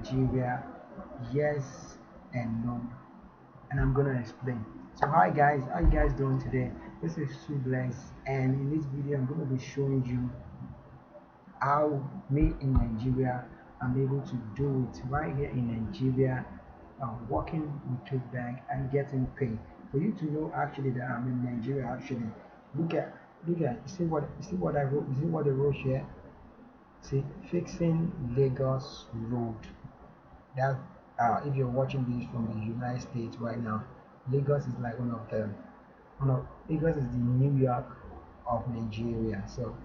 Nigeria? Yes and no, and I'm gonna explain. So hi guys, how you guys doing today? This is Subless, and in this video I'm gonna be showing you how me in Nigeria I'm able to do it right here in Nigeria, working with Clickbank and getting paid. For you to know actually that I'm in Nigeria, actually look at you see what I wrote. You see what I wrote here? See, fixing Lagos road. That if you're watching this from the United States right now, Lagos is like Lagos is the New York of Nigeria. So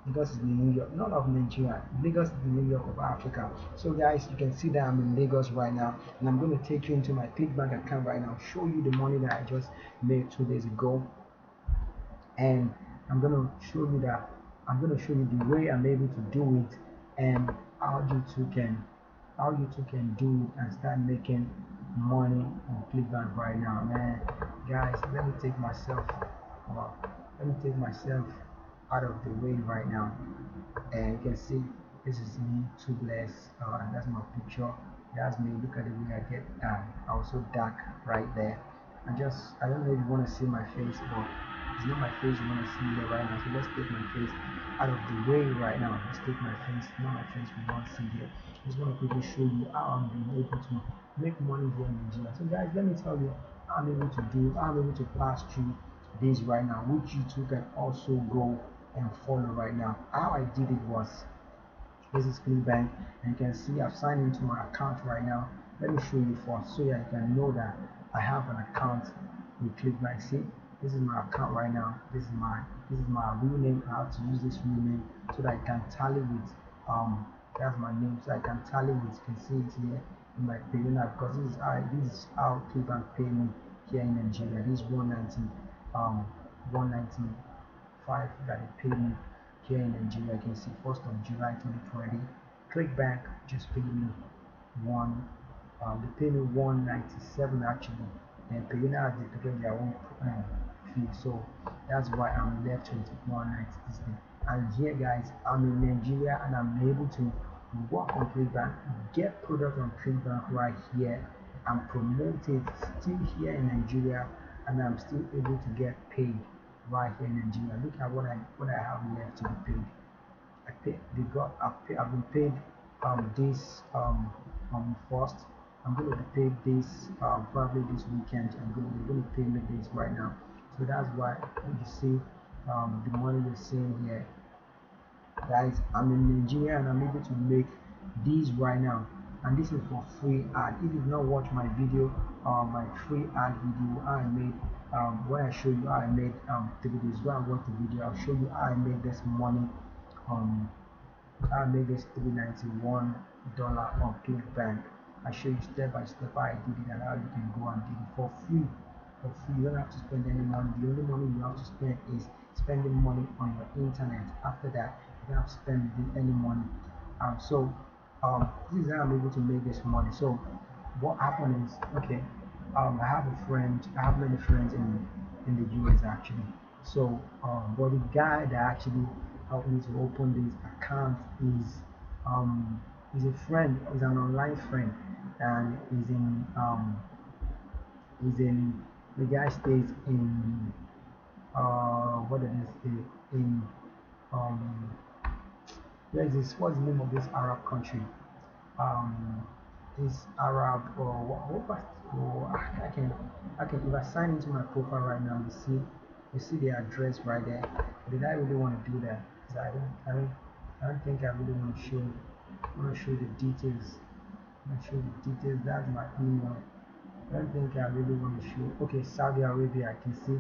Lagos is the New York, not of Nigeria. Lagos is the New York of Africa. So guys, you can see that I'm in Lagos right now, and I'm going to take you into my Clickbank account right now, show you the money that I just made 2 days ago, and I'm going to show you that I'm going to show you the way I'm able to do it, and how you too can do it and start making money on Clickbank right now, man. Guys, uh, let me take myself out of the way right now, and you can see this is me, too blessed. That's my picture. That's me. Look at the way I get also dark right there. I don't know if you want to see my face, but it's not my face you want to see here right now. So let's take my face out of the way right now. Let's take my face, not my face we want to see here. I just want to quickly show you how I'm being able to make money here in Nigeria. So guys, let me tell you how I'm able to do, how I'm able to pass through this right now, which you too can also go and follow right now. How I did it was, this is Clickbank, and you can see I've signed into my account right now. Let me show you first so that you can know that I have an account with Clickbank. See, this is my account right now. This is my real name. I have to use this real name so that I can tally with that's my name, so I can tally with, you can see it here in my payment, because this is how Clickbank pay me here in Nigeria. This is 195 that they paid me here in Nigeria. You can see 1st of July 2020. Clickbank just paid me one. They paid me 197 actually, and Payuna has declared their own fee, so that's why I'm left with 190 this day. And here, guys, I'm in Nigeria and I'm able to work on Clickbank, get product on Clickbank right here, and promote it still here in Nigeria, and I'm still able to get paid right here in Nigeria. Look at what I have left to be paid. I've been paid this first. I'm going to be paid this probably this weekend. They're going to pay me this right now. So that's why you see the money you're seeing here, guys. I'm in Nigeria and I'm able to make these right now, and this is for free ad. If you've not watched my video, my free ad video I made, where I show you how I made the videos, go and watch the video. I'll show you how I made this money. um I made this $391 on Clickbank. I show you step by step how I did it and how you can go and do it for free. For free, you don't have to spend any money. The only money you have to spend is spending money on your internet. After that, you don't have to spend any money. This is how I'm able to make this money. So what happened is, okay, I have a friend. I have many friends in the US actually. So, but the guy that actually helped me to open this account um is a friend, is an online friend, and is in the guy stays in what it is in um where is this? What's the name of this Arab country? um this Arab, or I can if I sign into my profile right now, you see the address right there. Did I really want to do that? Because I don't think I really want to show the details. I'm going to show the details. That's my email. I don't think I really want to show. Okay, Saudi Arabia. I can see.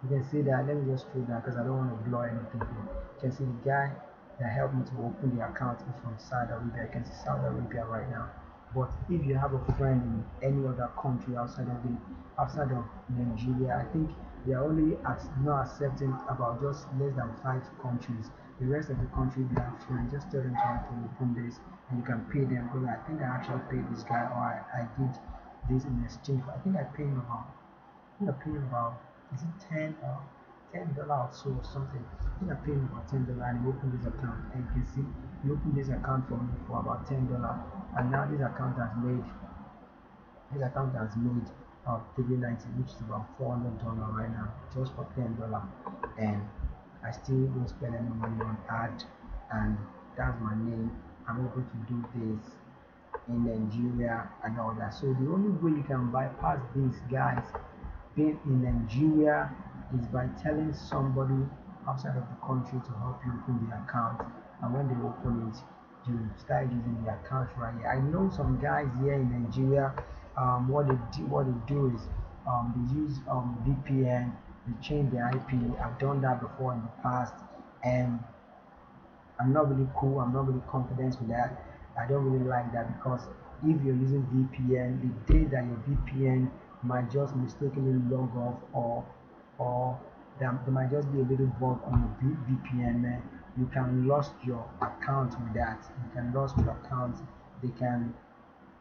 You can see that. Let me just scroll down because I don't want to blur anything here. You can see the guy that helped me to open the account is from Saudi Arabia. I can see Saudi Arabia right now. But if you have a friend in any other country outside of Nigeria, I think they are only not accepting about just less than 5 countries. The rest of the country, they are free. Just tell them to open this, and you can pay them. Because I think I actually paid this guy, or I did this in exchange. I think I paid him about, is it $10 or so or something. I think I paid him about $10 and he opened this account. And you can see he opened this account for me for about $10, and now this account has made 390, which is about $400 right now, just for $10. And I still don't spend any money on ad, and that's my name. I'm able to do this in Nigeria and all that. So the only way you can bypass this, guys, being in Nigeria, is by telling somebody outside of the country to help you open the account. And when they open it, you start using the account right here. I know some guys here in Nigeria. What they do is they use VPN. They change the IP. I've done that before in the past, and I'm not really cool. I'm not really confident with that. I don't really like that, because if you're using VPN, the day that your VPN might just mistakenly log off, or there might just be a little bug on your VPN, man, you can lose your account with that. You can lose your account. They can,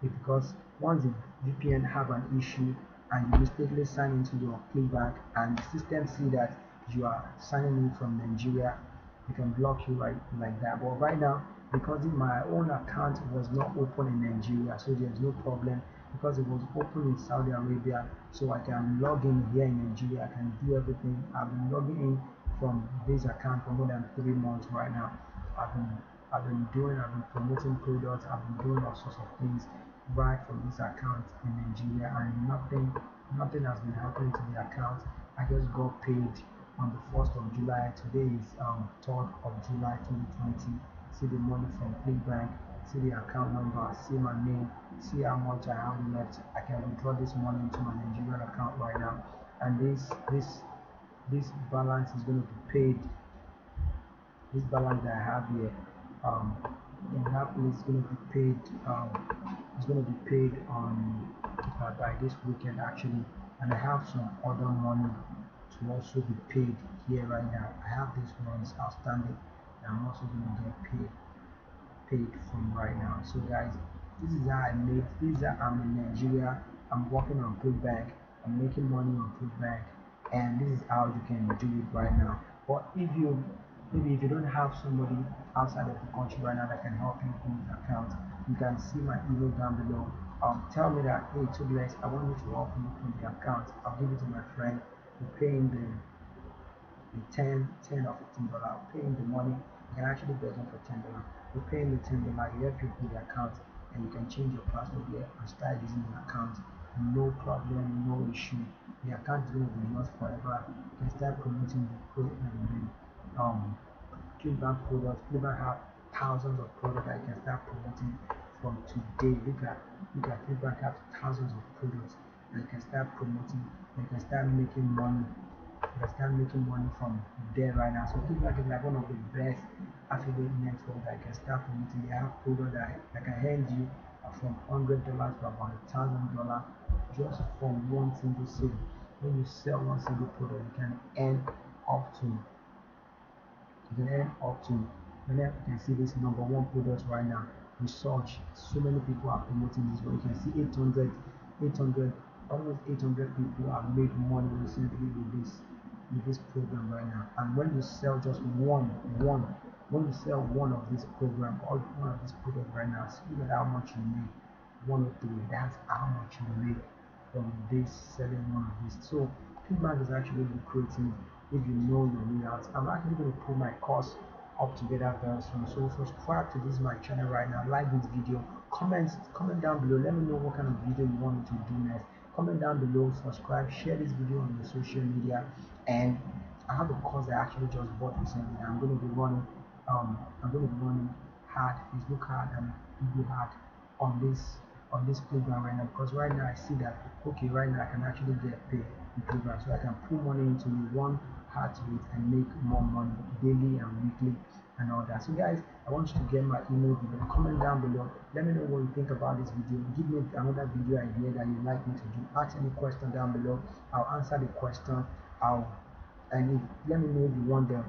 because once the VPN have an issue and you mistakenly sign into your Clickbank and the system see that you are signing in from Nigeria, you can block you right like that. But right now, because my own account was not open in Nigeria, so there's no problem, because it was open in Saudi Arabia, so I can log in here in Nigeria. I can do everything. I've been logging in from this account for more than 3 months right now. I've been I've been promoting products. I've been doing all sorts of things right from this account in Nigeria, and nothing has been happening to the account. I just got paid on the 1st of July. Today is 3rd of July 2020. See the money from Clickbank, see the account number, see my name, see how much I have left. I can withdraw this money into my Nigerian account right now, and this balance is going to be paid. This balance that I have here, um, in that place, is going to be paid. It's going to be paid on by this weekend actually, and I have some other money to also be paid here right now. I have these ones outstanding, and I'm also going to get paid from right now. So guys, this is how I made. This is how I'm in Nigeria. I'm working on Clickbank. I'm making money on Clickbank, and this is how you can do it right now. But if you don't have somebody outside of the country right now that can help you open the account, you can see my email down below. Tell me that, hey, Tubeless, I want you to help me open the account. I'll give it to my friend. We're paying the 10 or $15. I'll pay him the money. You can actually bet him for $10. We're paying the $10. You help you open the account, and you can change your password here and start using the account. No problem, no issue. The account is going to be yours forever. You can start promoting um Clickbank products. Clickbank have thousands of products that you can start promoting from today. Look at Clickbank have thousands of products that you can start promoting. You can start making money. You can start making money from there right now. So Clickbank is like one of the best affiliate networks that you can start promoting. They have products that can hand you from $100 to about $1,000 just from one single sale. When you sell one single product, you can earn up to you can earn up to and then you can see this number one product right now. Research, so many people are promoting this one. You can see 800 almost 800 people have made money recently with this program right now. And when you sell just when you sell one of this program or one of this product right now, see look at how much you make. 103, that's how much you make from this selling one of these. So Clickbank is actually lucrative if you know your way out. I'm actually going to put my course up together very soon. So subscribe to this my channel right now, like this video, comment down below, let me know what kind of video you want me to do next. Comment down below, subscribe, share this video on your social media. And I have a course that I actually just bought recently. I'm going to be running hard Facebook ad and Google ad on this program right now, because right now I see that okay, right now I can actually get paid in program, so I can put money into one hard to it and make more money daily and weekly and all that. So guys, I want you to get my email below, comment down below, let me know what you think about this video, give me another video idea that you'd like me to do, ask any question down below, I'll answer the question. Let me know if you want the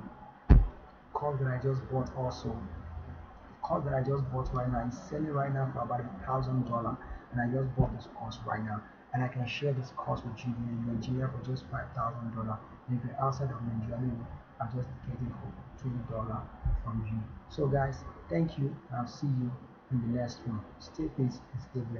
course that I just bought also. course that I just bought right now is selling right now for about $1,000, and I just bought this course right now, and I can share this course with you in Nigeria for just $5,000. And if you're outside of Nigeria, maybe I'll just get it for $20 from you. So guys, thank you. I'll see you in the next one. Stay peace and stay blessed.